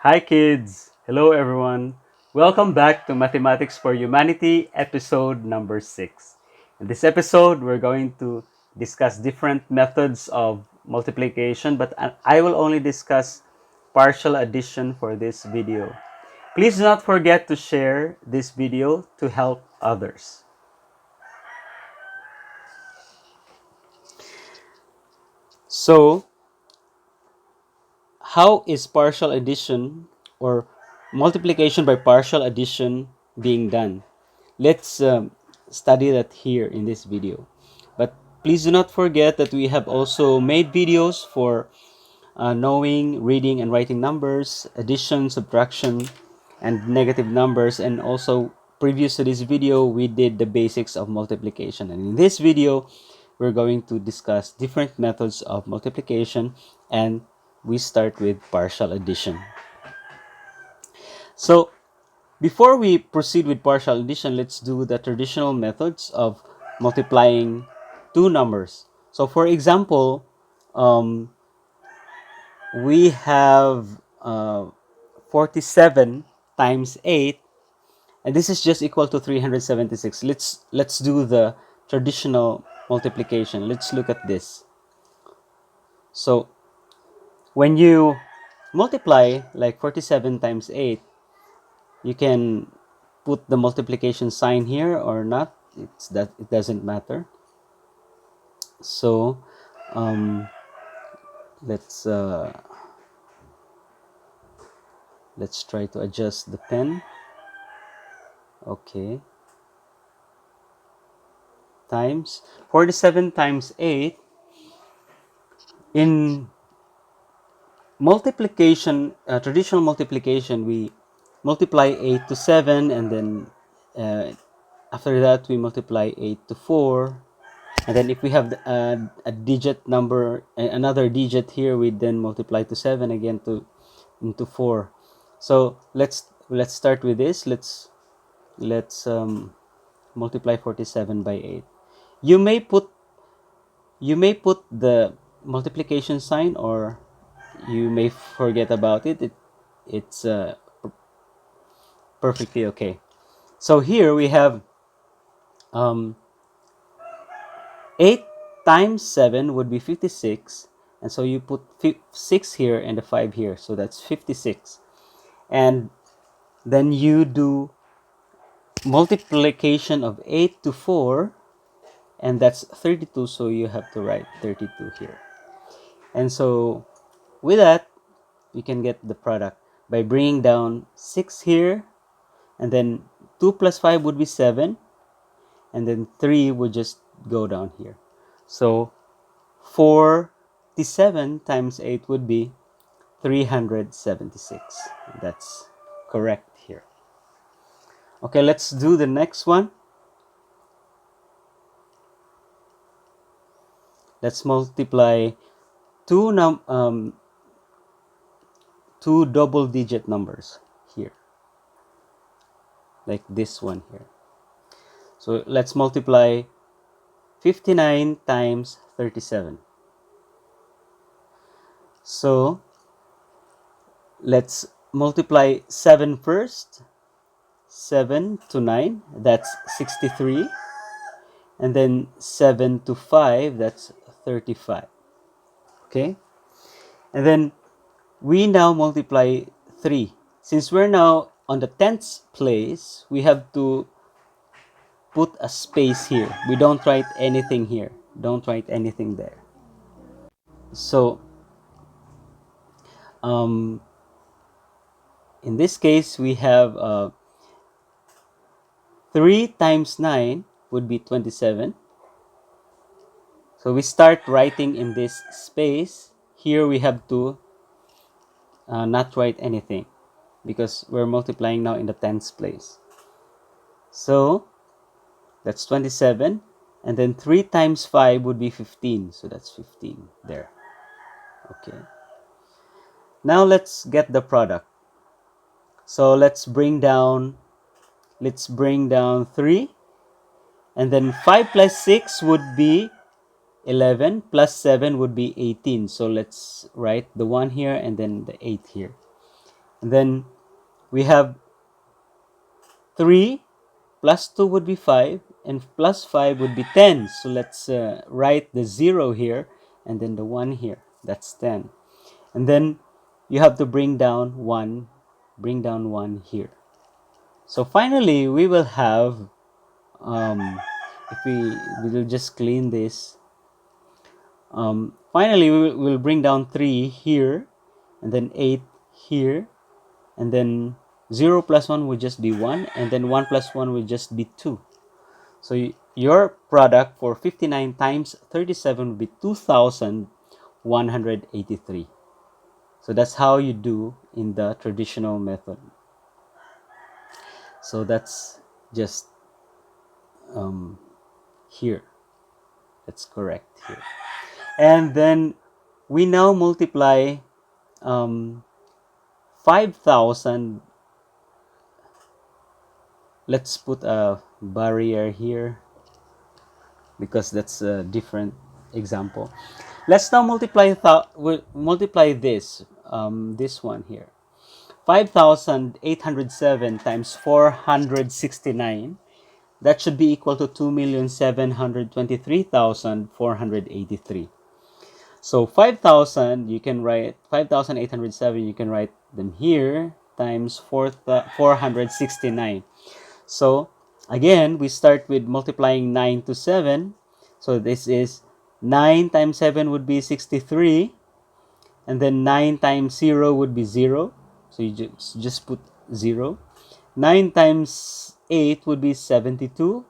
Hi, kids! Hello, everyone! Welcome back to Mathematics for Humanity, episode number 6. In this episode, we're going to discuss different methods of multiplication, but I will only discuss partial addition for this video. Please do not forget to share this video to help others. So, how is partial addition or multiplication by partial addition being done? Let's study that here in this video. But please do not forget that we have also made videos for knowing, reading, and writing numbers, addition, subtraction, and negative numbers. And also, previous to this video, we did the basics of multiplication. And in this video, we're going to discuss different methods of multiplication, and we start with partial addition. So, before we proceed with partial addition, let's do the traditional methods of multiplying two numbers. So, for example, we have 47 times 8, and this is just equal to 376. Let's do the traditional multiplication. Let's look at this. So, when you multiply like 47 times 8, you can put the multiplication sign here or not. It doesn't matter. So let's try to adjust the pen. Okay, times 47 times 8. In multiplication, traditional multiplication, we multiply 8 to 7, and then after that we multiply 8 to 4, and then if we have a digit number, another digit here, we then multiply to 7 again to into 4. So let's start with this. Let's multiply 47 by 8. You may put the multiplication sign, or you may forget about it. It's perfectly okay. So here we have 8 times 7 would be 56, and so you put 6 here and a 5 here, so that's 56. And then you do multiplication of 8 to 4, and that's 32, so you have to write 32 here. And so with that, you can get the product by bringing down 6 here, and then 2 plus 5 would be 7, and then 3 would just go down here. So 47 times 8 would be 376. That's correct here. Okay, let's do the next one. Let's multiply two double-digit numbers here, like this one here. So let's multiply 59 times 37. So let's multiply 7 first. 7 to 9, that's 63. And then 7 to 5, that's 35. Okay? And then we now multiply 3. Since we're now on the 10th place, we have to put a space here. We don't write anything here. Don't write anything there. So, in this case, we have 3 times 9 would be 27. So we start writing in this space. Here we have to not write anything because we're multiplying now in the tens place. So that's 27. And then 3 times 5 would be 15. So that's 15 there. Okay. Now let's get the product. So let's bring down 3. And then 5 plus 6 would be 11, plus 7 would be 18. So let's write the 1 here and then the 8 here. And then we have 3 plus 2 would be 5, and plus 5 would be 10. So let's write the 0 here, and then the 1 here. That's 10. And then you have to bring down 1 here. So finally, we will have, if we will just clean this, finally we will bring down 3 here, and then 8 here, and then 0 plus 1 would just be 1, and then 1 plus 1 would just be 2. So your product for 59 times 37 would be 2,183. So that's how you do in the traditional method. So that's just here. That's correct here. And then we now multiply 5,000. Let's put a barrier here because that's a different example. Let's now multiply this this one here. 5,807 times 469. That should be equal to 2,723,483. So 5,000, you can write 5,807, you can write them here, times 469. So again, we start with multiplying 9 to 7. So this is 9 times 7 would be 63. And then 9 times 0 would be 0. So you just put 0. 9 times 8 would be 72.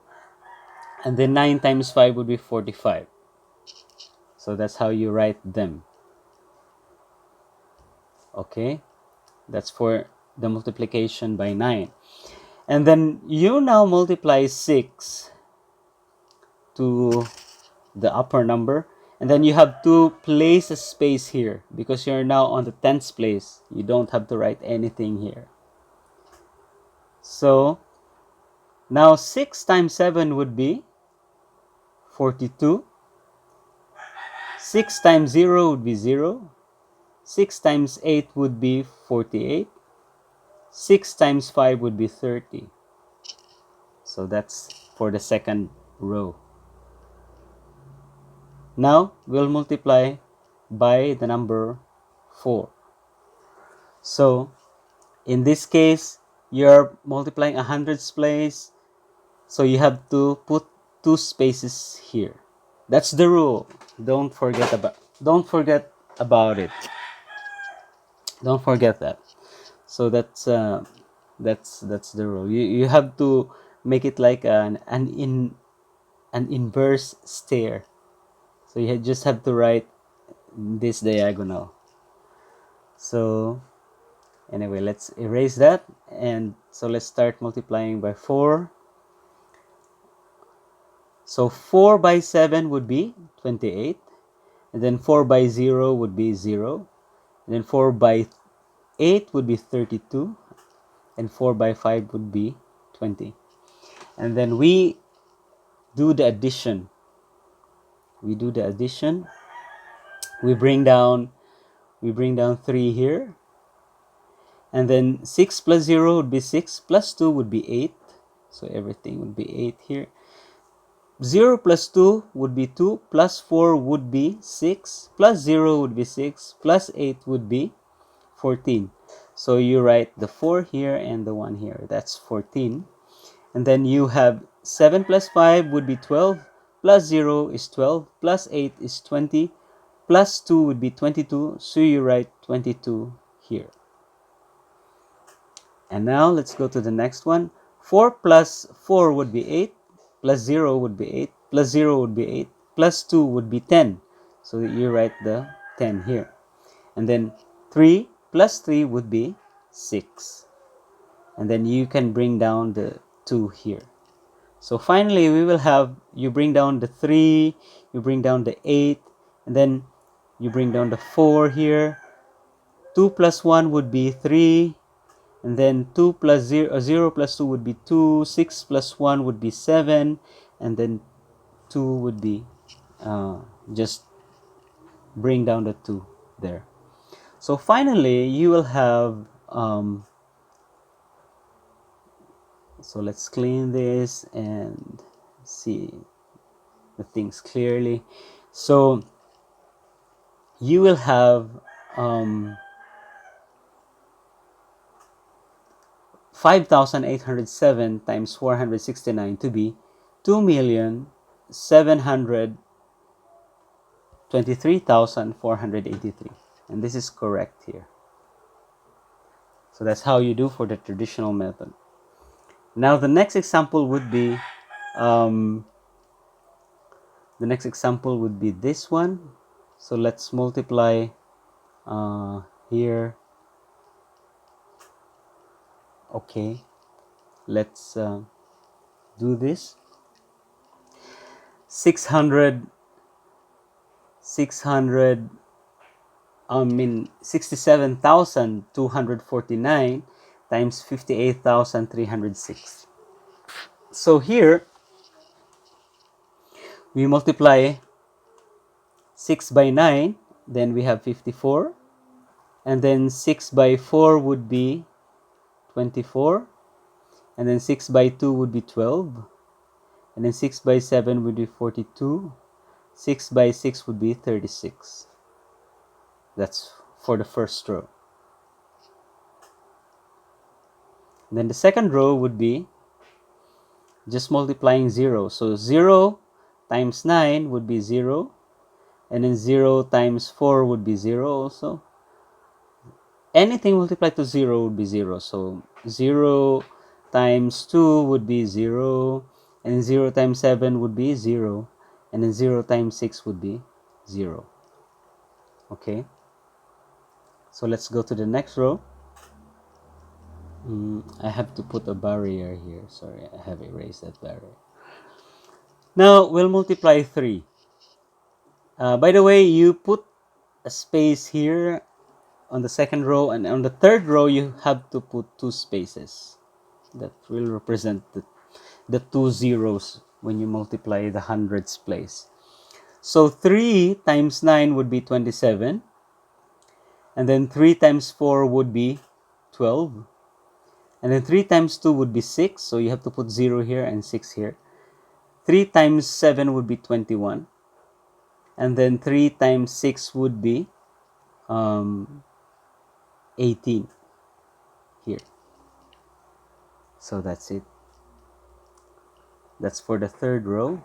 And then 9 times 5 would be 45. So that's how you write them. Okay, that's for the multiplication by 9. And then you now multiply 6 to the upper number. And then you have to place a space here because you're now on the 10th place. You don't have to write anything here. So now 6 times 7 would be 42. 6 times 0 would be 0. 6 times 8 would be 48. 6 times 5 would be 30. So that's for the second row. Now we'll multiply by the number 4. So in this case, you're multiplying 100's place, so you have to put 2 spaces here. That's the rule. Don't forget about it. Don't forget that. So that's the rule. You have to make it like an inverse stair. So you just have to write this diagonal. So anyway, let's erase that, and so let's start multiplying by 4. So 4 by 7 would be 28, and then 4 by 0 would be 0, and then 4 by 8 would be 32, and 4 by 5 would be 20. And then we do the addition. We bring down 3 here, and then 6 plus 0 would be 6, plus 2 would be 8, so everything would be 8 here. 0 plus 2 would be 2, plus 4 would be 6, plus 0 would be 6, plus 8 would be 14. So you write the 4 here and the 1 here. That's 14. And then you have 7 plus 5 would be 12, plus 0 is 12, plus 8 is 20, plus 2 would be 22. So you write 22 here. And now let's go to the next one. 4 plus 4 would be 8, plus 0 would be 8, plus 0 would be 8, plus 2 would be 10. So you write the 10 here. And then 3 plus 3 would be 6. And then you can bring down the 2 here. So finally, we will have, you bring down the 3, you bring down the 8, and then you bring down the 4 here. 2 plus 1 would be 3. And then 2 plus 0, 0 plus 2 would be 2, 6 plus 1 would be 7, and then 2 would be, just bring down the 2 there. So finally, you will have so let's clean this and see the things clearly. So you will have 5,807 times 469 to be 2,723,483, and this is correct here. So that's how you do for the traditional method. Now the next example would be this one. So let's multiply here. Okay, let's do this. 67,249 times 58,306. So here we multiply 6 by 9, then we have 54, and then 6 by 4 would be 24, and then 6 by 2 would be 12, and then 6 by 7 would be 42, 6 by 6 would be 36. That's for the first row. And then the second row would be just multiplying 0. So 0 times 9 would be 0, and then 0 times 4 would be 0 also. Anything multiplied to 0 would be 0. So 0 times 2 would be 0, and 0 times 7 would be 0, and then 0 times 6 would be 0. Okay, so let's go to the next row. I have to put a barrier here. Sorry, I have erased that barrier. Now we'll multiply 3. By the way, you put a space here on the second row, and on the third row you have to put 2 spaces that will represent the 2 zeros when you multiply the hundreds place. So 3 times 9 would be 27, and then 3 times 4 would be 12, and then 3 times 2 would be 6, so you have to put 0 here and 6 here. 3 times 7 would be 21, and then 3 times 6 would be 18 here. So that's it. That's for the third row.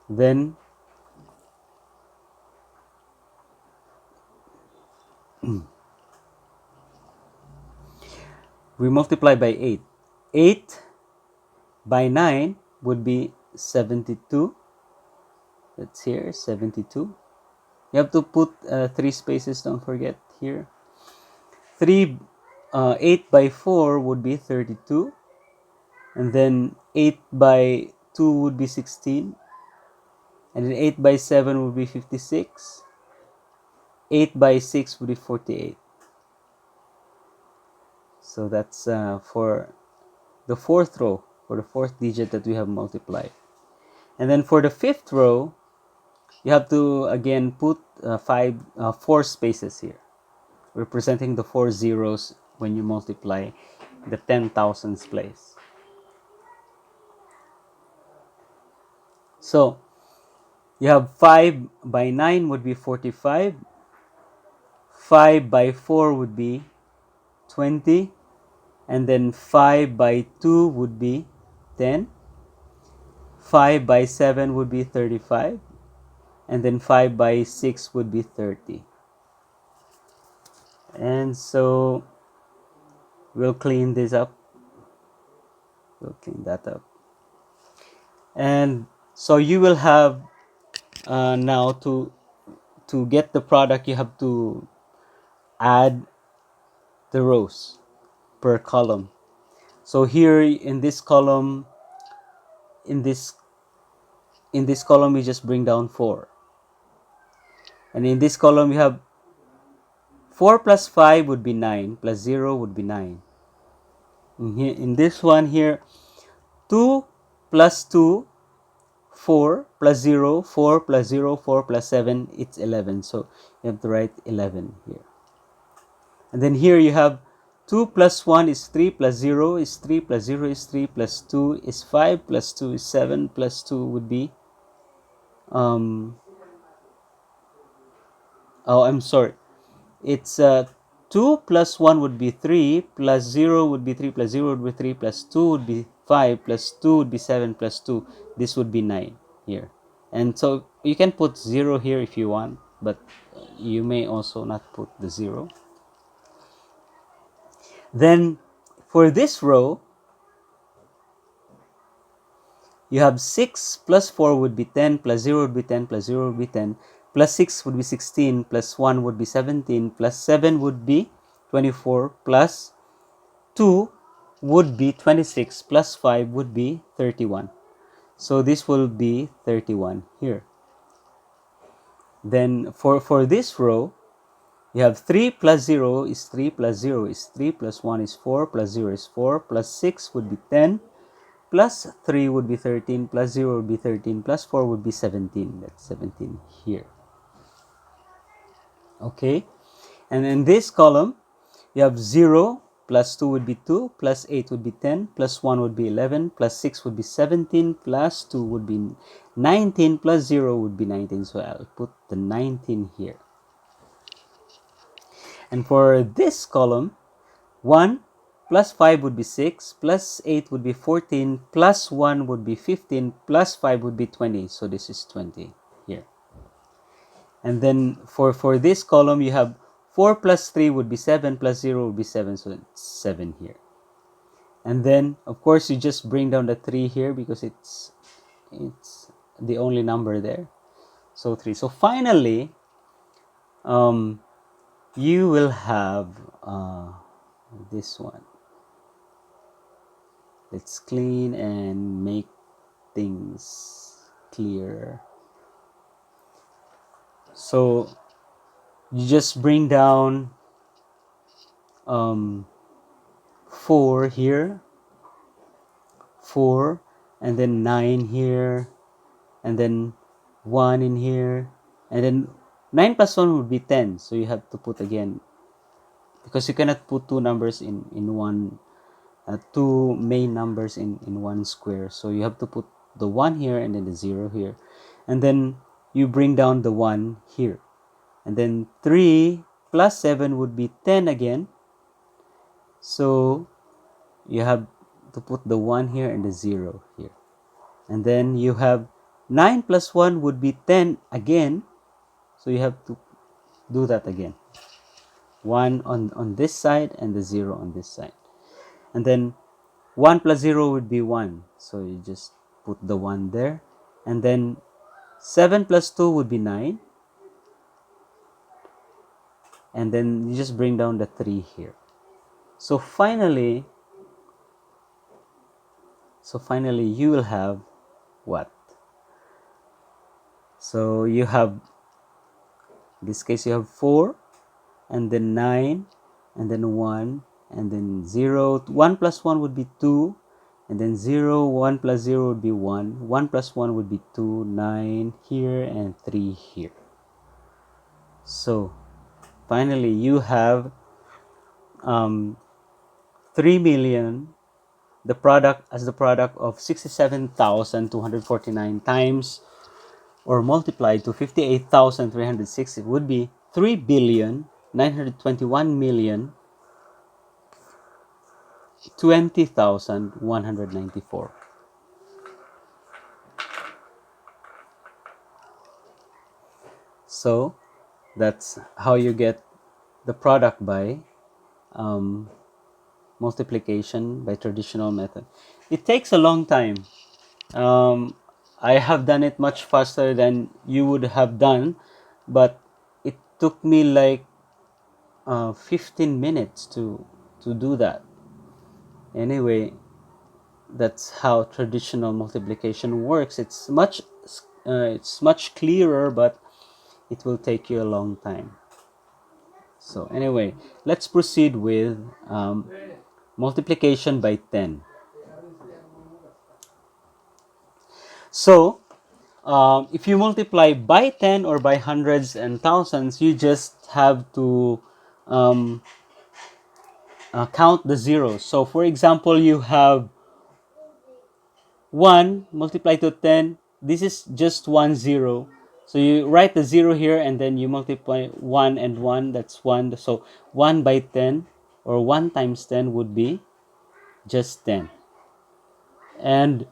Then we multiply by 8. 8 by 9 would be 72. That's here, 72. You have to put 3 spaces, don't forget here. 8 by 4 would be 32. And then 8 by 2 would be 16. And then 8 by 7 would be 56. 8 by 6 would be 48. So that's for the fourth row, for the fourth digit that we have multiplied. And then for the fifth row, you have to again put 4 spaces here, representing the 4 zeros when you multiply the 10,000s place. So you have 5 by 9 would be 45, 5 by 4 would be 20, and then 5 by 2 would be 10, 5 by 7 would be 35, and then 5 by 6 would be 30. And so we'll clean this up. We'll clean that up. And so you will have now to get the product, you have to add the rows per column. So here in this column, in this column we just bring down 4, and in this column we have 4 plus 5 would be 9, plus 0 would be 9. In this one here, 2 plus 2, 4 plus 0, 4 plus 0, 4 plus 7, it's 11. So you have to write 11 here. And then here you have 2 plus 1 is 3 plus 0 is 3 plus 0 is 3 plus 2 is 5 plus 2 is 7 plus 2 would be oh, I'm sorry. It's 2 plus 1 would be 3 plus 0 would be 3 plus 0 would be 3 plus 2 would be 5 plus 2 would be 7 plus 2. This would be 9 here. And so you can put 0 here if you want, but you may also not put the 0. Then for this row, you have 6 plus 4 would be 10, plus 0 would be 10, plus 0 would be 10, plus 6 would be 16, plus 1 would be 17, plus 7 would be 24, plus 2 would be 26, plus 5 would be 31. So this will be 31 here. Then for this row, you have 3 plus 0 is 3 plus 0 is 3 plus 1 is 4 plus 0 is 4 plus 6 would be 10 plus 3 would be 13 plus 0 would be 13 plus 4 would be 17. That's 17 here. Okay, and in this column you have 0 plus 2 would be 2 plus 8 would be 10 plus 1 would be 11 plus 6 would be 17 plus 2 would be 19 plus 0 would be 19. So I'll put the 19 here. And for this column, 1 plus 5 would be 6, plus 8 would be 14, plus 1 would be 15, plus 5 would be 20. So this is 20 here. And then for this column, you have 4 plus 3 would be 7, plus 0 would be 7, so it's 7 here. And then, of course, you just bring down the 3 here because it's the only number there. So 3. So finally, you will have this one. Let's clean and make things clear. So you just bring down 4 here, 4, and then 9 here, and then 1 in here, and then 9 plus 1 would be 10. So you have to put again, because you cannot put two numbers in one, two main numbers in one square. So you have to put the 1 here and then the 0 here. And then you bring down the 1 here. And then 3 plus 7 would be 10 again. So you have to put the 1 here and the 0 here. And then you have 9 plus 1 would be 10 again. So you have to do that again. 1 on this side and the 0 on this side. And then 1 plus 0 would be 1. So you just put the 1 there. And then 7 plus 2 would be 9. And then you just bring down the 3 here. So finally you will have what? So you have, in this case you have 4, and then 9, and then 1, and then 0. 1 plus 1 would be 2, and then 0, 1 plus 0 would be 1, 1 plus 1 would be 2, 9 here, and 3 here. So finally you have 3 million, the product of 67,249 times or multiplied to 58,360 would be 3,921,020,194. So that's how you get the product by multiplication by traditional method. It takes a long time. I have done it much faster than you would have done, but it took me like 15 minutes to do that. Anyway, that's how traditional multiplication works. It's much clearer, but it will take you a long time. So anyway, let's proceed with multiplication by 10. So if you multiply by 10 or by hundreds and thousands, you just have to count the zeros. So for example, you have 1 multiplied to 10. This is just 1 0. So you write the 0 here and then you multiply 1 and 1. That's 1. So 1 by 10 or 1 times 10 would be just 10. And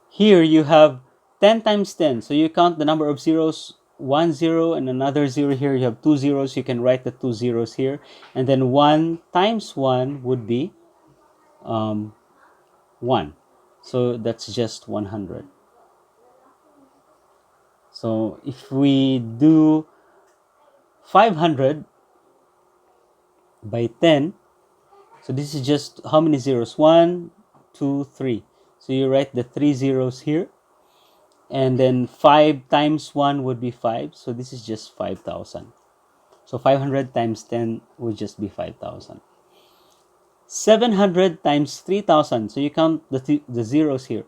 here you have 10 times 10. So you count the number of zeros, 1 0 and another 0 here. You have 2 zeros. You can write the 2 zeros here. And then 1 times 1 would be 1. So that's just 100. So if we do 500 by 10, so this is just how many zeros? 1, 2, 3. So you write the 3 zeros here. And then 5 times 1 would be 5. So this is just 5,000. So 500 times 10 would just be 5,000. 700 times 3,000. So you count the zeros here.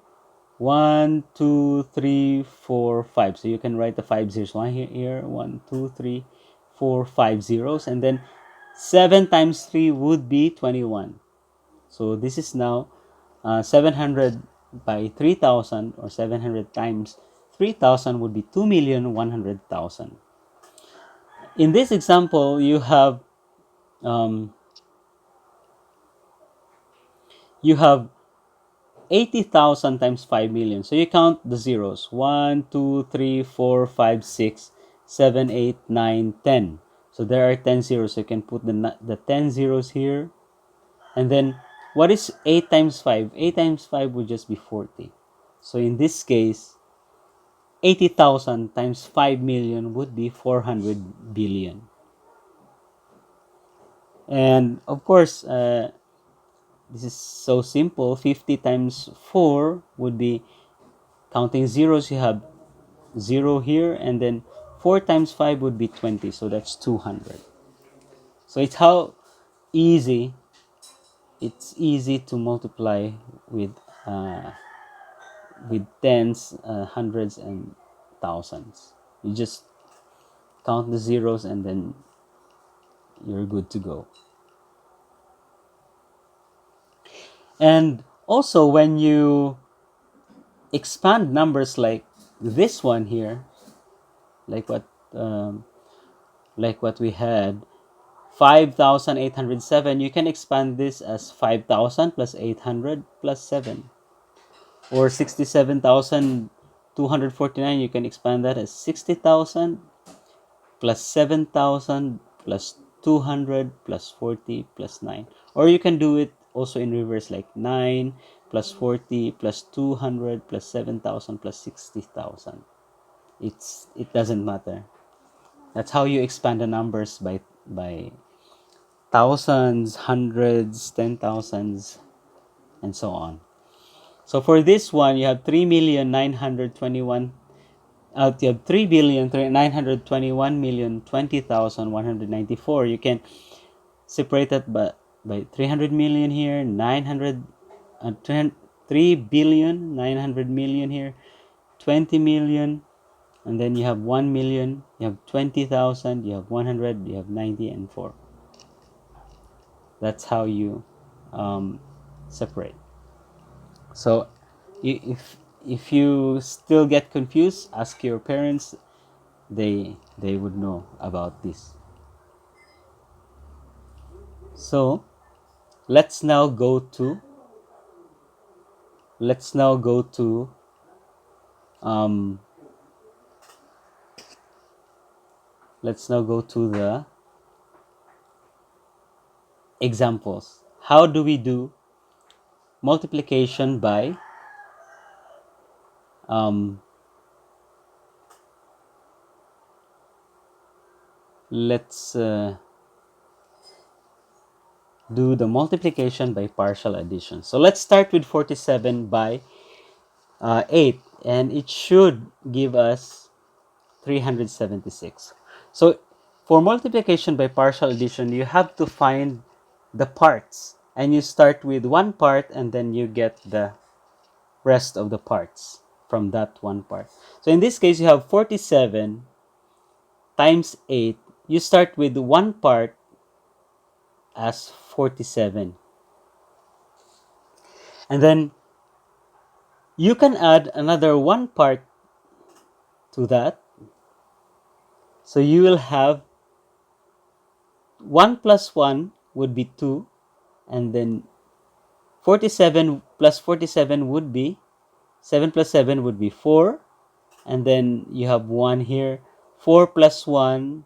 1, 2, 3, 4, 5. So you can write the 5 zeros. 1 here, 1, 2, 3, 4, 5 zeros. And then 7 times 3 would be 21. So this is now 700 by 3,000, or 700 times 3,000 would be 2,100,000. In this example, you have 80,000 times 5 million. So you count the zeros. 1, 2, 3, 4, 5, 6, 7, 8, 9, 10. So there are 10 zeros. So you can put the 10 zeros here. And then what is 8 times 5? 8 times 5 would just be 40. So in this case, 80,000 times 5 million would be 400 billion. And of course, this is so simple. 50 times 4 would be, counting zeros, you have 0 here, and then 4 times 5 would be 20. So that's 200. So it's how easy, it's easy to multiply with tens, hundreds, and thousands. You just count the zeros and then you're good to go. And also, when you expand numbers like this one here, like what we had, 5,807, you can expand this as 5,000 plus 800 plus 7. Or 67,249, you can expand that as 60,000 plus 7,000 plus 200 plus 40 plus 9. Or you can do it also in reverse, like 9 plus 40 plus 200 plus 7,000 plus 60,000. It doesn't matter. That's how you expand the numbers by thousands, hundreds, 10,000s, and so on. So for this one, you have 3,921. You have 3,921,020,194. You can separate that by 300 million here, 3 billion 900 million here, 20 million, and then you have 1 million, you have 20,000, you have 100, you have 90, and 4. That's how you separate. So if you still get confused, ask your parents. They would know about this. So let's now go to the examples. How do we do multiplication by let's do the multiplication by partial addition. So let's start with 47 by 8, and it should give us 376. So for multiplication by partial addition, you have to find the parts, and you start with one part and then you get the rest of the parts from that one part. So in this case, you have 47 times 8. You start with one part as 47. And then you can add another one part to that. So you will have 1 plus 1 would be 2, and then 47 plus 47 would be 7 plus 7 would be 4, and then you have 1 here. 4 plus 1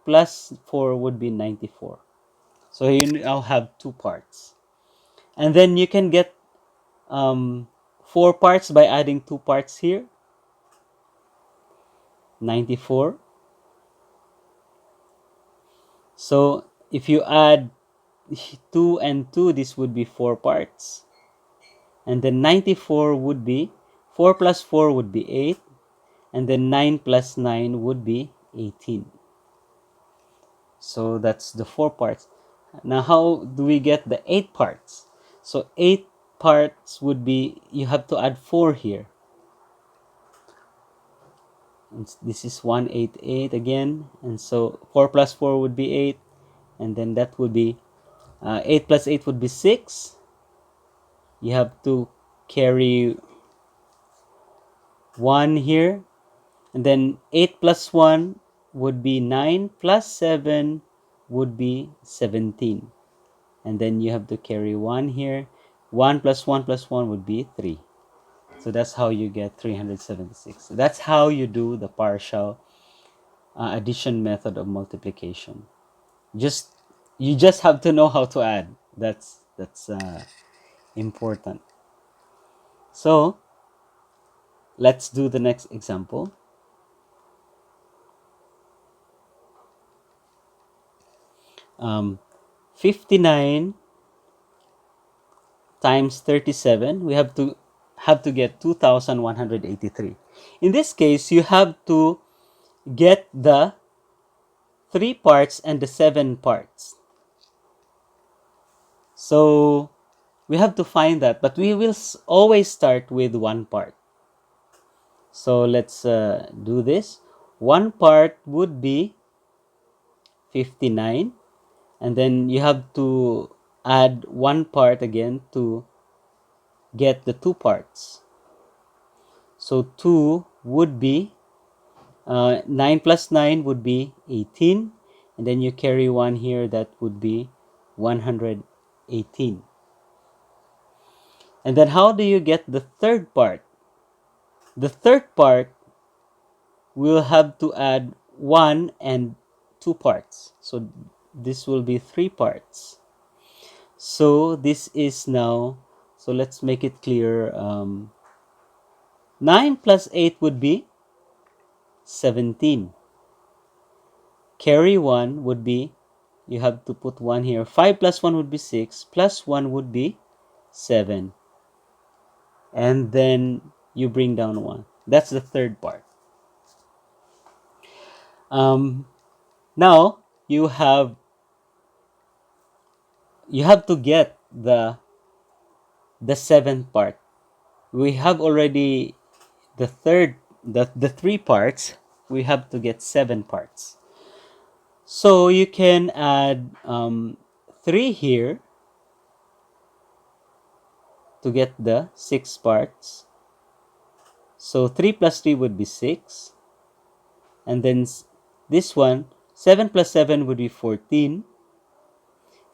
plus 4 would be 94. So you now have two parts. And then you can get 4 parts by adding 2 parts here. 94. So if you add 2 and 2, this would be 4 parts. And then 94 would be 4 plus 4 would be 8. And then 9 plus 9 would be 18. So that's the 4 parts. Now how do we get the 8 parts? So 8 parts would be, you have to add 4 here. And this is 188 again. And so 4 plus 4 would be 8. And then that would be 8 plus 8 would be 6. You have to carry 1 here. And then 8 plus 1 would be 9, plus 7 would be 17. And then you have to carry 1 here. 1 plus 1 plus 1 would be 3. So that's how you get 376. So that's how you do the partial addition method of multiplication. You just have to know how to add. That's important. So let's do the next example. 59 times 37, we have to get 2,183. In this case, you have to get the 3 parts and the 7 parts. So we have to find that, but we will always start with 1 part. So let's do this. 1 part would be 59, and then you have to add 1 part again to get the 2 parts. So 2 would be 9 plus 9 would be 18, and then you carry 1 here, that would be 118. And then how do you get the third part? The third part, we'll have to add 1 and 2 parts. So this will be 3 parts. So this is now, so let's make it clear. 9 plus 8 would be 17. Carry 1 would be, you have to put 1 here. 5 plus 1 would be 6, plus 1 would be 7. And then you bring down 1. That's the third part. Now you have to get the seventh part. We have already the 3 parts. We have to get 7 parts. So you can add 3 here to get the 6 parts. So 3 plus 3 would be 6. And then this one, 7 plus 7 would be 14.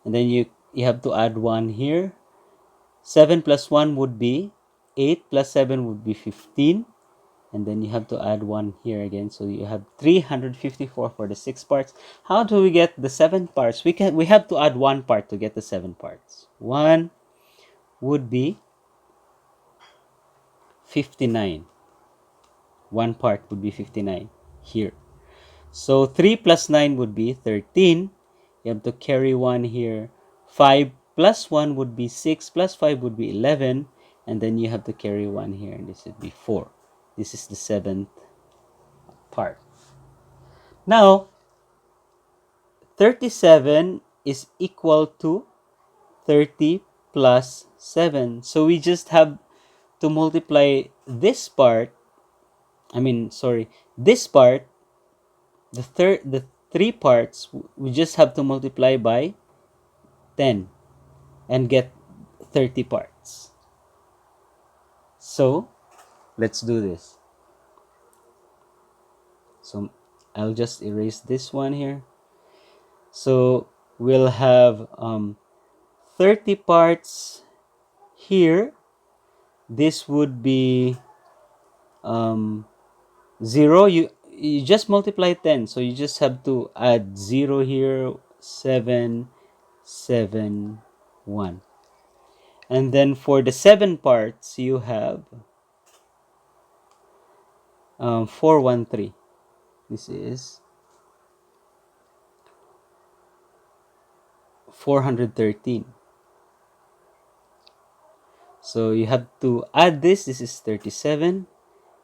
And then you have to add 1 here. 7 plus 1 would be 8, plus 7 would be 15. And then you have to add 1 here again. So you have 354 for the 6 parts. How do we get the 7 parts? We have to add 1 part to get the 7 parts. 1 would be 59. 1 part would be 59 here. So 3 plus 9 would be 13. You have to carry 1 here. 5 plus 1 would be 6, plus 5 would be 11. And then you have to carry 1 here, and this would be 4. This is the 7th part. Now, 37 is equal to 30 plus 7. So we just have to multiply this part. This part, the 3 parts, we just have to multiply by 10 and get 30 parts. So let's do this. So I'll just erase this one here. So we'll have 30 parts here. This would be 0. You just multiply 10, so you just have to add 0 here. 7 7 1. And then for the 7 parts you have 413. This is 413. So you have to add this. This is 37.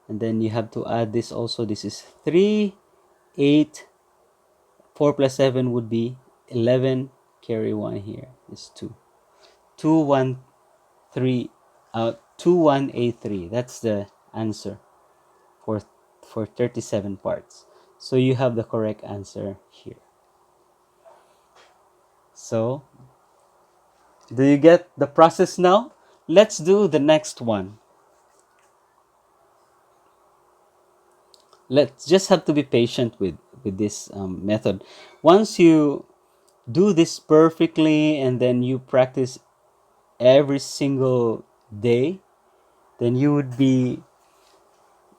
And then you have to add this also. This is 3, 8. 4 plus 7 would be 11. Carry 1 here is 2. 213. 2183. That's the answer for 37 parts. So you have the correct answer here. So do you get the process now? Let's do the next one. Let's just have to be patient with this method. Once you do this perfectly and then you practice every single day, then you would be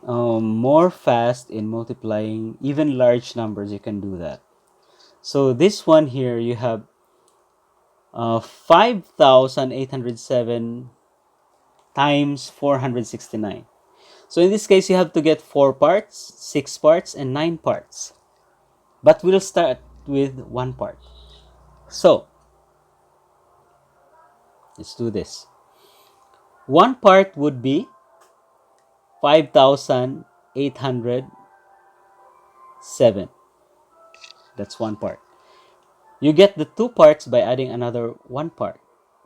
more fast in multiplying even large numbers. You can do that. So this one here, you have 5,807 times 469. So in this case, you have to get 4 parts, 6 parts, and 9 parts. But we'll start with 1 part. So let's do this. 1 part would be 5,807. That's 1 part. You get the 2 parts by adding another 1 part.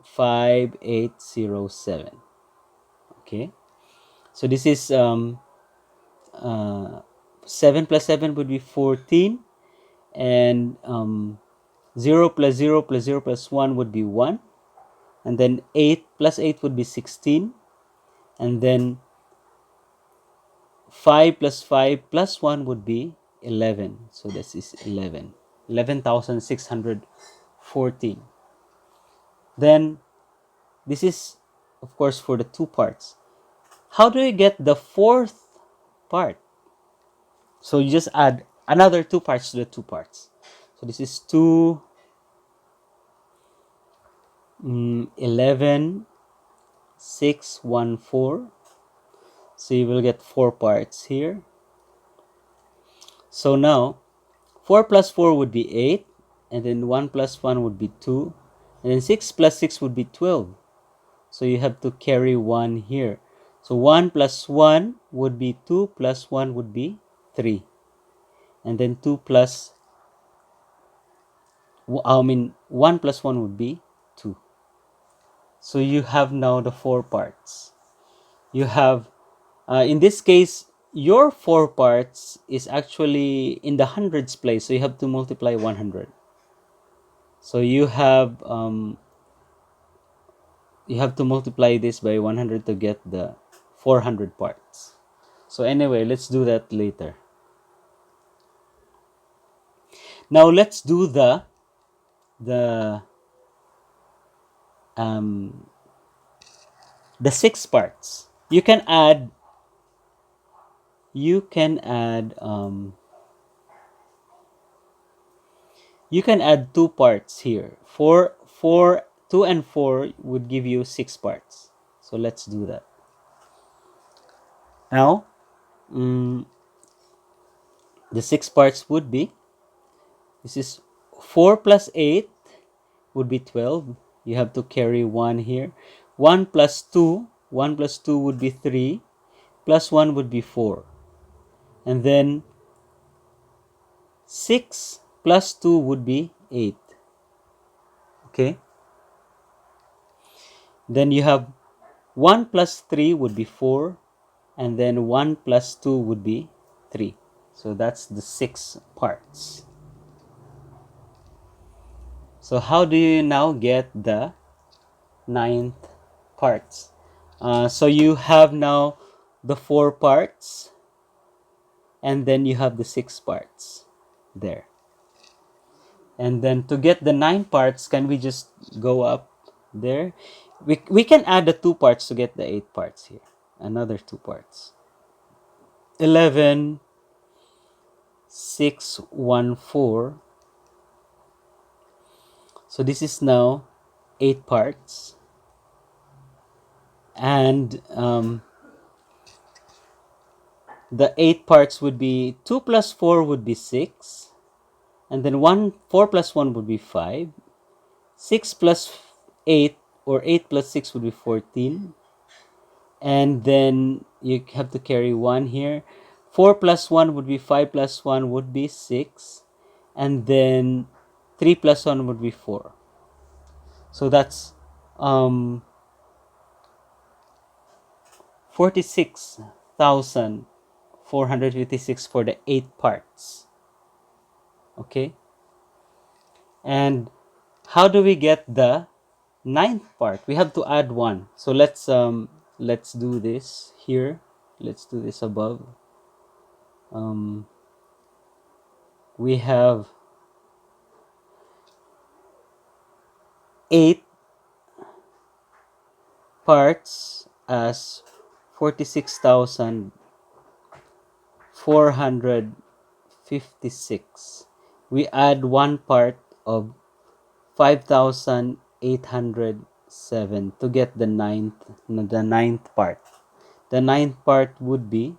5,807. Okay. So this is 7 plus 7 would be 14, and 0 plus 0 plus 0 plus 1 would be 1, and then 8 plus 8 would be 16, and then 5 plus 5 plus 1 would be 11. So this is 11,614. Then this is, of course, for the 2 parts. How do you get the 4th part? So you just add another 2 parts to the 2 parts. So this is 2, 11, 6, 1, 4. So you will get 4 parts here. So now 4 plus 4 would be 8, and then 1 plus 1 would be 2, and then 6 plus 6 would be 12. So you have to carry 1 here. So 1 plus 1 would be 2, plus 1 would be 3. And then 1 plus 1 would be 2. So you have now the 4 parts. You have, in this case, your 4 parts is actually in the hundreds place. So you have to multiply 100. So you have to multiply this by 100 to get the 400 parts. So anyway, let's do that later. Now let's do the 6 parts. You can add 2 parts here. 2 and 4 would give you 6 parts. So let's do that. Now, the 6 parts would be, this is 4 plus 8 would be 12. You have to carry 1 here. 1 plus 2 would be 3, plus 1 would be 4. And then 6 plus 2 would be 8. Okay? Then you have 1 plus 3 would be 4, and then 1 plus 2 would be 3. So that's the 6 parts. So how do you now get the ninth parts? So you have now the 4 parts, and then you have the 6 parts there. And then to get the 9 parts, can we just go up there? We can add the 2 parts to get the 8 parts here. Another 2 parts. 11, 6, 1, 4. So this is now 8 parts. And the 8 parts would be 2 plus 4 would be 6. And then 4 plus 1 would be 5. 6 plus 8 or 8 plus 6 would be 14. And then you have to carry 1 here. 4 plus 1 would be 5 plus 1 would be 6. And then 3 plus 1 would be 4. So that's 46,456 for the 8 parts. Okay? And how do we get the ninth part? We have to add 1. So let's do this here. Let's do this above. We have 8 parts as 46,456. We add 1 part of 5,807 to get the ninth part. The ninth part would be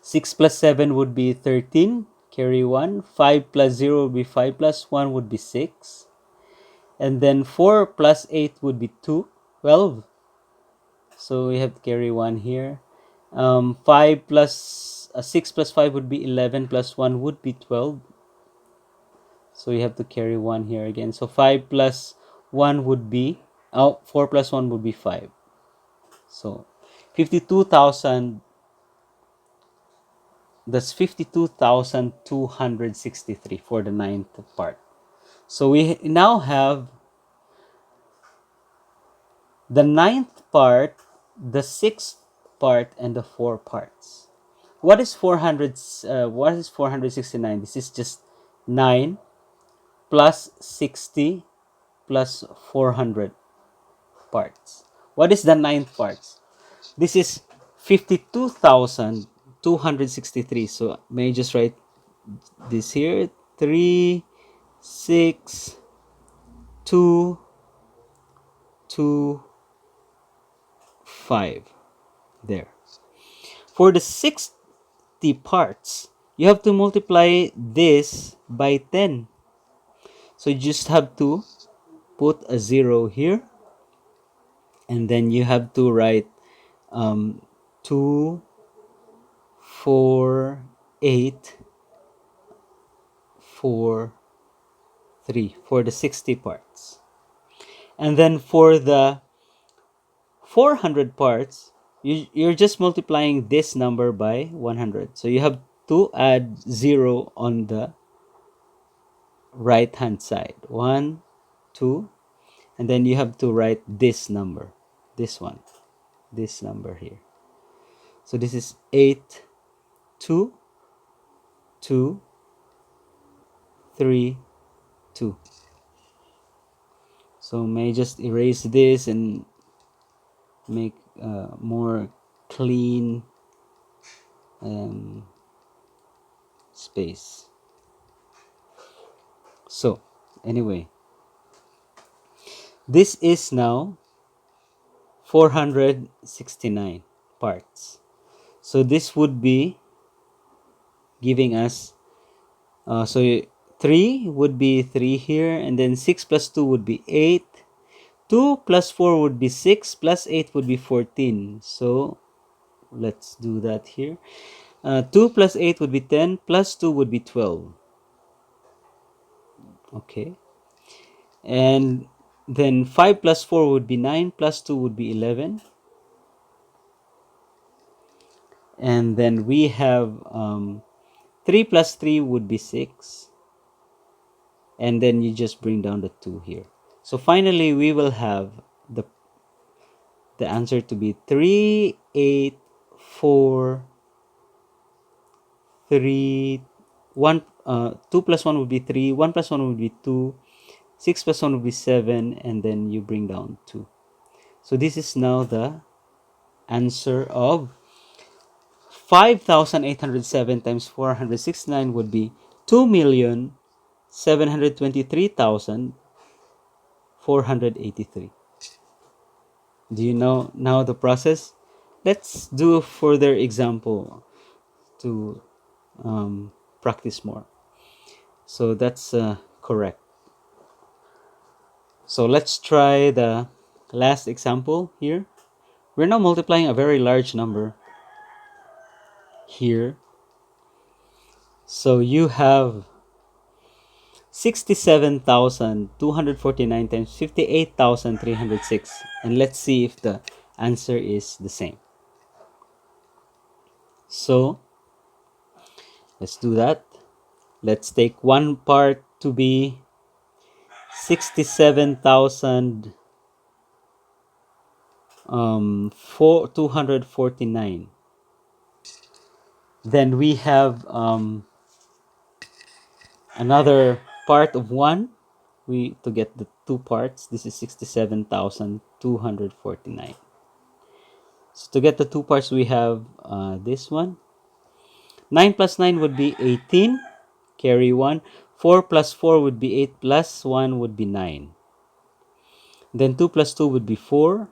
6 plus 7 would be 13, carry 1. 5 plus 0 would be 5 plus 1 would be 6. And then 4 plus 8 would be 12. So we have to carry 1 here. 5 plus 6 plus 5 would be 11 plus 1 would be 12. So you have to carry 1 here again. So 5 plus 1 would be 4 plus 1 would be 5. So 52,000. That's 52,263 for the ninth part. So we now have the ninth part, the sixth part, and the 4 parts. What is 400? What is 469? This is just 9 plus 60 plus 400 parts. What is the ninth parts? This is 52,263. So may I just write this here? 3, 6, 2, 2, 5. There. For the 60 parts, you have to multiply this by 10. So you just have to put a 0 here. And then you have to write 2, 4, 8, 4, 3 for the 60 parts. And then for the 400 parts, you're just multiplying this number by 100. So you have to add 0 on the right hand side. 1, 2, and then you have to write this number. This one. This number here. So this is 8, 2, 2, 3, 2. So may I just erase this and make more clean space. So anyway, this is now 469 parts. So this would be giving us so 3 would be 3 here, and then 6 plus 2 would be 8. 2 plus 4 would be 6, plus 8 would be 14. So let's do that here. 2 plus 8 would be 10, plus 2 would be 12. Okay. And then 5 plus 4 would be 9, plus 2 would be 11. And then we have 3 plus 3 would be 6. and then you just bring down the 2 here. So finally we will have the answer to be 3, 8, 4, 3, 1. 2 plus 1 would be 3, 1 plus 1 would be 2, 6 plus 1 would be 7, and then you bring down 2. So this is now the answer of 5,807 times 469 would be 2,723,483. Do you know now the process? Let's do a further example to practice more. So that's correct. So let's try the last example here. We're now multiplying a very large number here. So you have 67,249 times 58,306. And let's see if the answer is the same. So let's do that. Let's take one part to be 67,249. Then we have another part of 1. To get the 2 parts, this is 67,249. So to get the 2 parts, we have this one. 9 plus 9 would be 18, carry 1. 4 plus 4 would be 8, plus 1 would be 9. Then 2 plus 2 would be 4.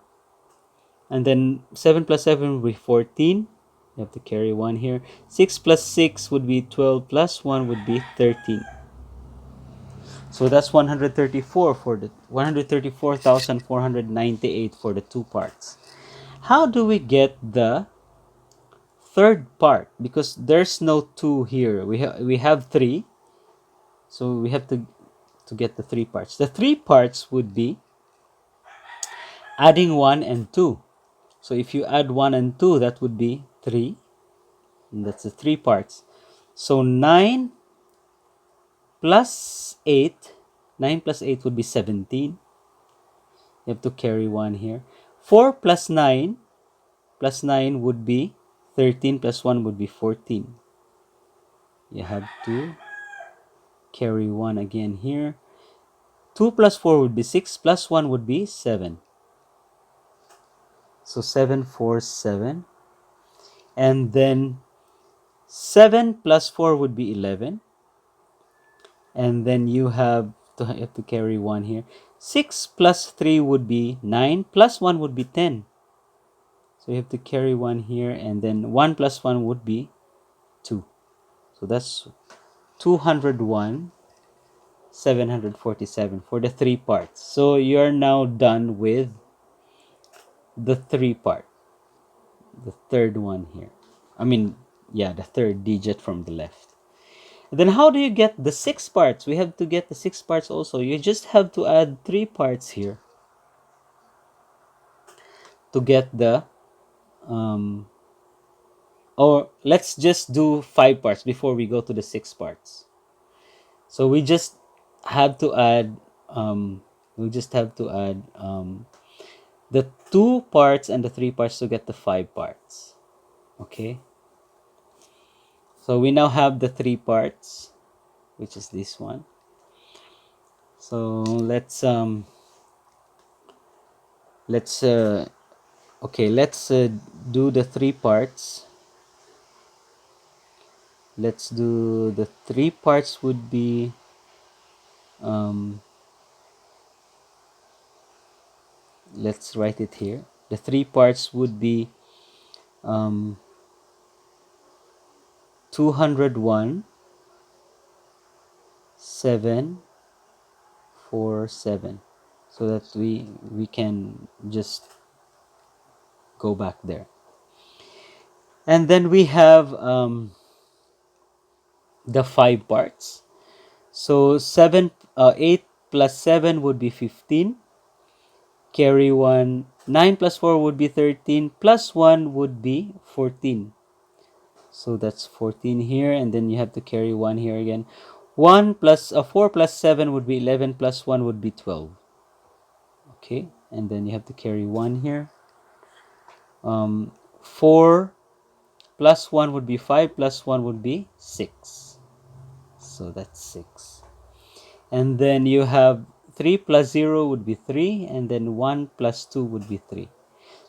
And then 7 plus 7 would be 14. You have to carry 1 here. 6 plus 6 would be 12, plus 1 would be 13. So that's 134 for the 134,498 for the 2 parts. How do we get the third part? Because there's no 2 here. We have 3. So we have to get the 3 parts. The 3 parts would be adding 1 and 2. So if you add 1 and 2, that would be 3. And that's the 3 parts. So 9 plus 8. 9 plus 8 would be 17. You have to carry 1 here. 4 plus 9 would be 13, plus 1 would be 14. You have to carry 1 again here. 2 plus 4 would be 6, plus 1 would be 7. So 7, 4, 7. And then 7 plus 4 would be 11. And then you have to carry 1 here. 6 plus 3 would be 9, plus 1 would be 10. So you have to carry 1 here, and then 1 plus 1 would be 2. So that's 201, 747 for the 3 parts. So you're now done with the 3 part. The third one here. The third digit from the left. Then how do you get the 6 parts? We have to get the 6 parts also. You just have to add 3 parts here to get the or let's just do 5 parts before we go to the 6 parts. So we just have to add the 2 parts and the 3 parts to get the 5 parts. Okay, so we now have the 3 parts, which is this one. So let's do the 3 parts. Let's do the 3 parts would be let's write it here. The 3 parts would be 201, 747, so that we can just go back there. And then we have the 5 parts. So 8 plus 7 would be 15. Carry 1. 9 plus 4 would be 13. Plus 1 would be 14. So that's 14 here. And then you have to carry 1 here again. 4 plus 7 would be 11, plus 1 would be 12. Okay, and then you have to carry 1 here. 4 plus 1 would be 5, plus 1 would be 6. So that's 6. And then you have 3 plus 0 would be 3, and then 1 plus 2 would be 3.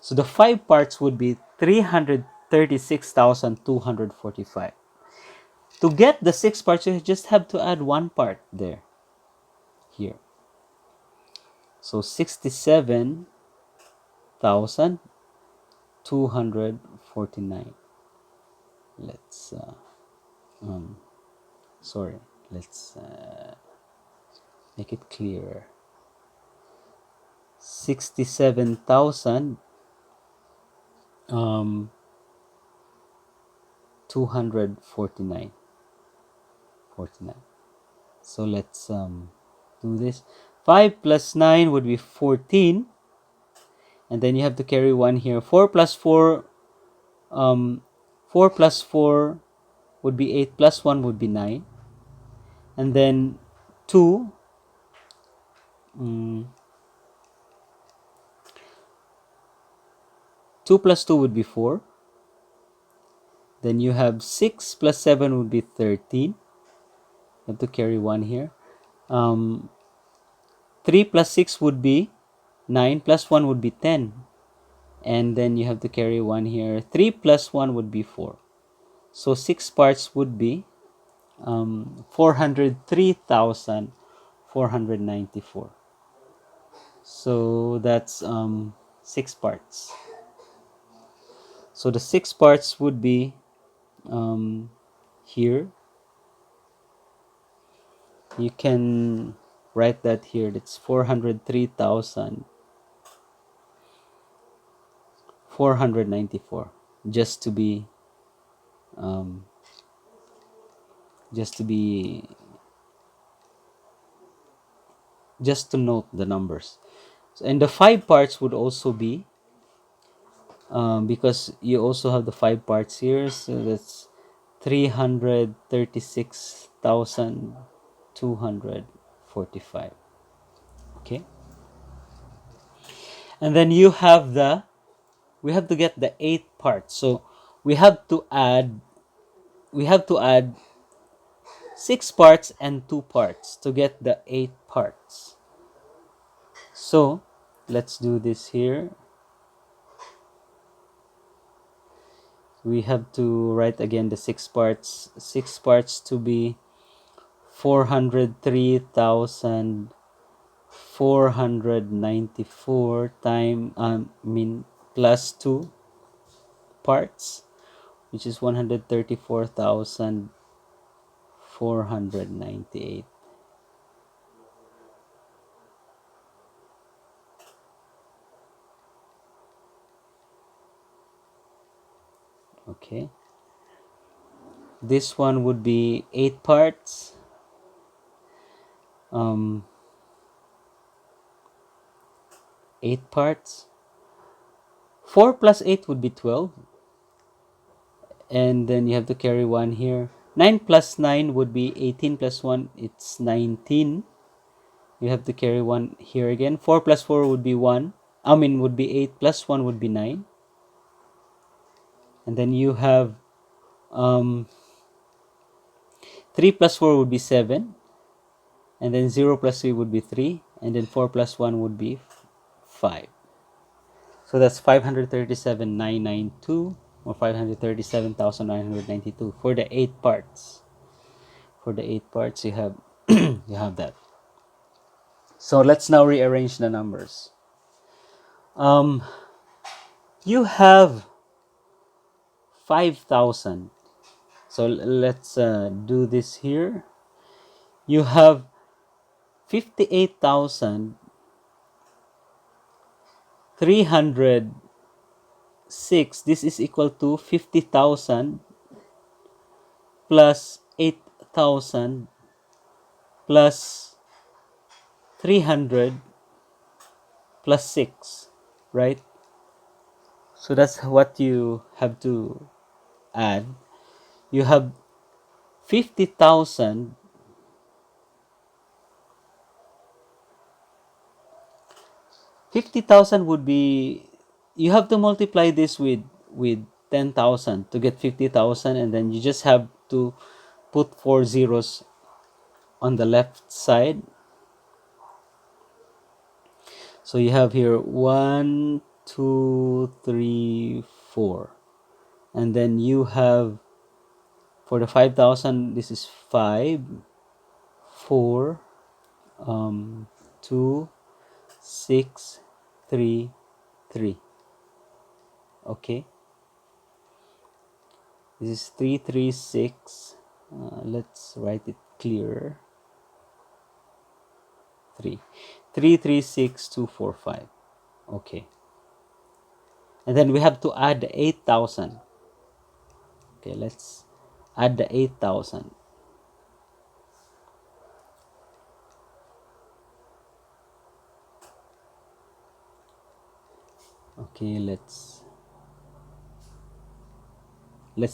So the 5 parts would be 336,245. To get the 6 parts, you just have to add 1 part there, here. So 67,249. Let's sorry, let's make it clearer. 67,249. So let's do this. 5 plus 9 would be 14, and then you have to carry 1 here. 4 plus 4 4 plus 4 would be 8, plus 1 would be 9, and then 2 2 plus 2 would be 4. Then you have 6 plus 7 would be 13. You have to carry 1 here. 3 plus 6 would be 9, plus 1 would be 10. And then you have to carry 1 here. 3 plus 1 would be 4. So 6 parts would be 403,494. So that's 6 parts. So the 6 parts would be here. You can write that here. That's 403,494. Just to be just to note the numbers. And the 5 parts would also be because you also have the 5 parts here, so that's 336,245. Okay, and then we have to get the 8 parts. So we have to add 6 parts and 2 parts to get the 8 parts. So let's do this here. We have to write again the 6 parts. 6 parts to be 403,494 plus 2 parts, which is 134,498. Okay, this one would be 8 parts. 8 parts. 4 plus 8 would be 12, and then you have to carry 1 here. 9 plus 9 would be 18, plus 1 it's 19. You have to carry 1 here again. 4 plus 4 would be 8, plus 1 would be 9. And then you have 3 plus 4 would be 7, and then 0 plus 3 would be 3, and then 4 plus 1 would be 5. So that's 537,992, or 537,992 for the 8 parts. For the 8 parts, you have you have that. So let's now rearrange the numbers. You have 5,000. So let's do this here. You have 58,306. This is equal to 50,000 plus 8,000 plus 300 plus 6, right? So that's what you have to add. You have 50,000 50,000 would be, you have to multiply this with 10,000 to get 50,000, and then you just have to put 4 zeros on the left side. So you have here 1, 2, 3, 4, and then you have for the 5,000, this is 5, 4, 2, 6, 3, 3. Okay, this is 336. Let's write it clearer. 336,245. Okay, and then we have to add the 8,000. Okay, let's add the 8,000. Okay, let's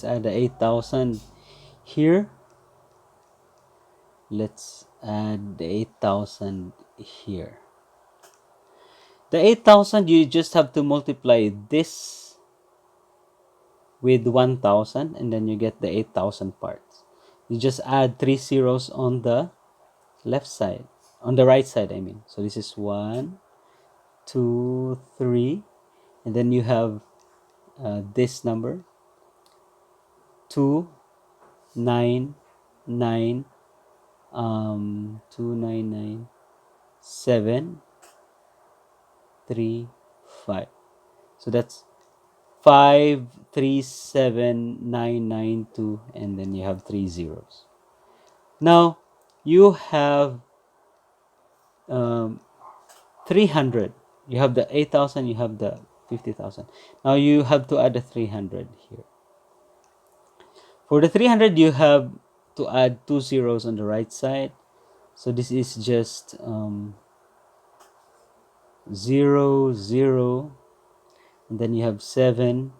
add the 8,000 here. Let's add the 8,000 here. The 8,000, you just have to multiply this with 1,000, and then you get the 8,000 parts. You just add 3 zeros on the left side, on the right side, I mean. So this is 1, 2, 3, and then you have this number 2, 9, 9, 2, 9, 9, 7, 3, 5. So that's 537,992, and then you have 3 zeros. Now you have 300. You have the 8,000, you have the 50,000. Now you have to add the 300 here. For the 300, you have to add 2 zeros on the right side. So this is just 0, 0, and then you have 7,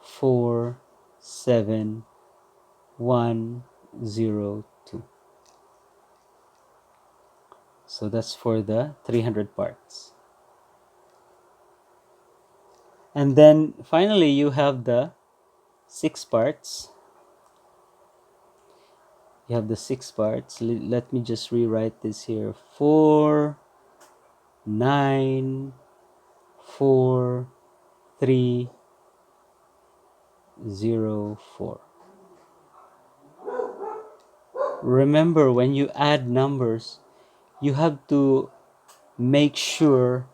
4, 7, 1, 0, 2. So that's for the 300 parts. And then finally you have the 6 parts. You have the 6 parts. Let me just rewrite this here. 4, 9, 4, 3, 0, 4. Remember, when you add numbers, you have to make sure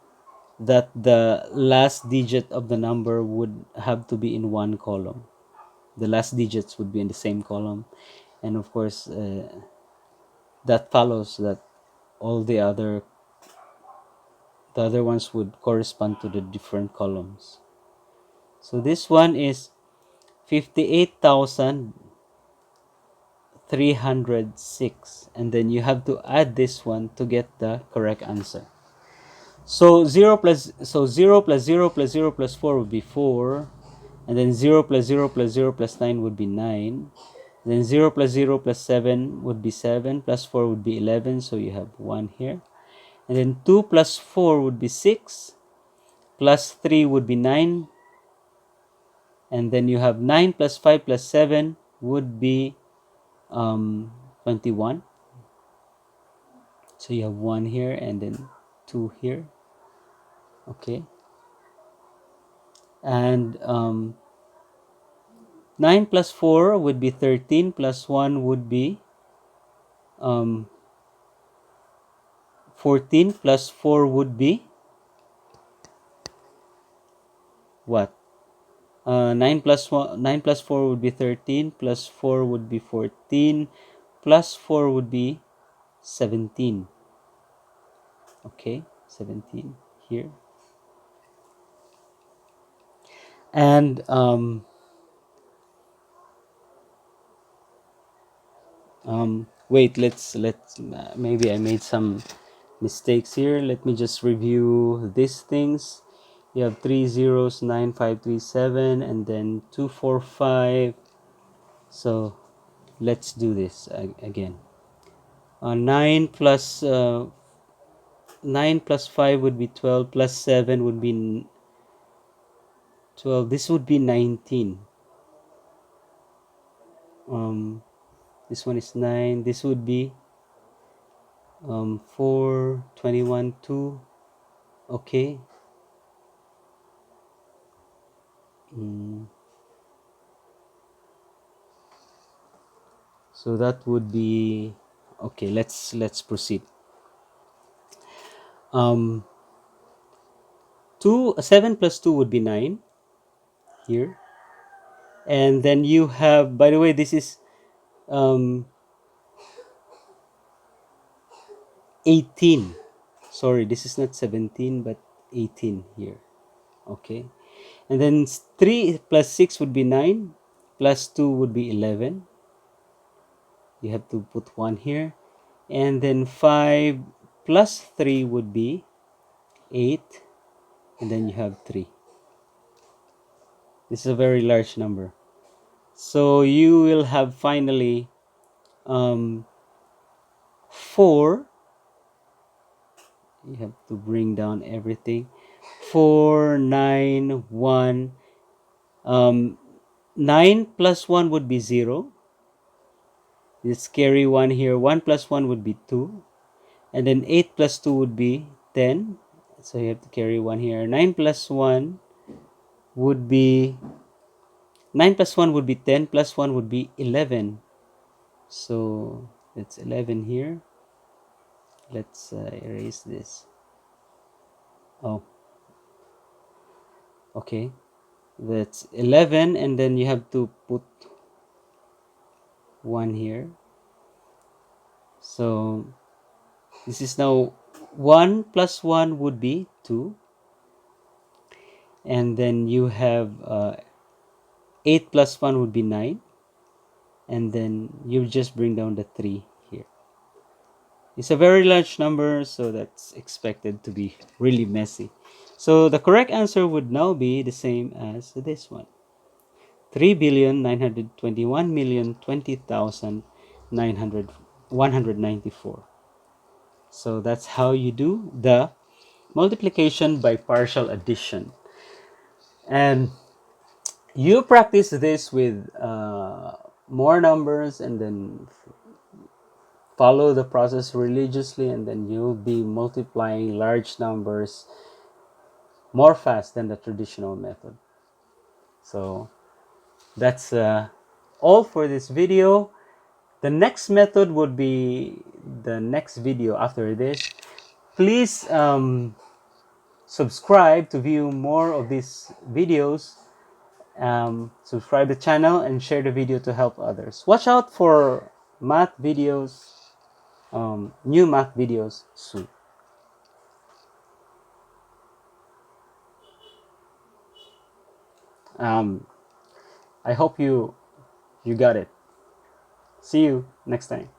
that the last digit of the number would have to be in one column. The last digits would be in the same column, and of course that follows that all the other ones would correspond to the different columns. So this one is 58,306, and then you have to add this one to get the correct answer. So 0 plus 0 plus 0 plus 0 plus 4 would be 4, and then 0 plus 0 plus 0 plus 9 would be 9. Then 0 plus 0 plus 7 would be 7, plus 4 would be 11, so you have 1 here. And then 2 plus 4 would be 6, plus 3 would be 9, and then you have 9 plus 5 plus 7 would be 21. So you have 1 here and then 2 here. Okay. And 9 plus 4 would be 13, plus 1 would be 14, plus 4 would be what? 9 plus 4 would be 13, plus 4 would be 14, plus 4 would be 17. Okay, 17 here. And wait, let's maybe I made some mistakes here. Let me just review these things. You have 3 zeros, 9, 5, 3, 7, and then 2, 4, 5. So let's do this again. 9 plus 9 plus 5 would be 12, plus 7 would be 12. This would be 19. This one is 9. This would be 4, 21, 2. Okay. So that would be okay. Let's proceed. 7 plus 2 would be 9 here, and then you have, by the way, this is 18. Sorry, this is not 17 but 18 here. Okay, and then 3 plus 6 would be 9, plus 2 would be 11. You have to put 1 here, and then 5 plus 3 would be 8, and then you have 3. This is a very large number. So you will have finally 4. You have to bring down everything. 4, 9, 1. 9 plus 1 would be 0. Let's carry 1 here. 1 plus 1 would be 2. And then 8 plus 2 would be 10. So you have to carry 1 here. 9 plus 1 would be 9 plus 1 would be 10, plus 1 would be 11. So that's 11 here. Let's erase this. Oh, okay. That's 11, and then you have to put 1 here. So this is now 1 plus 1 would be 2. And then you have 8 plus 1 would be 9. And then you just bring down the 3 here. It's a very large number, so that's expected to be really messy. So the correct answer would now be the same as this one. 3,921,020,194. So that's how you do the multiplication by partial addition. And you practice this with more numbers, and then follow the process religiously, and then you'll be multiplying large numbers more fast than the traditional method. So that's all for this video. The next method would be the next video after this. Please subscribe to view more of these videos. Subscribe the channel and share the video to help others. Watch out for math videos, new math videos soon. I hope you got it. See you next time.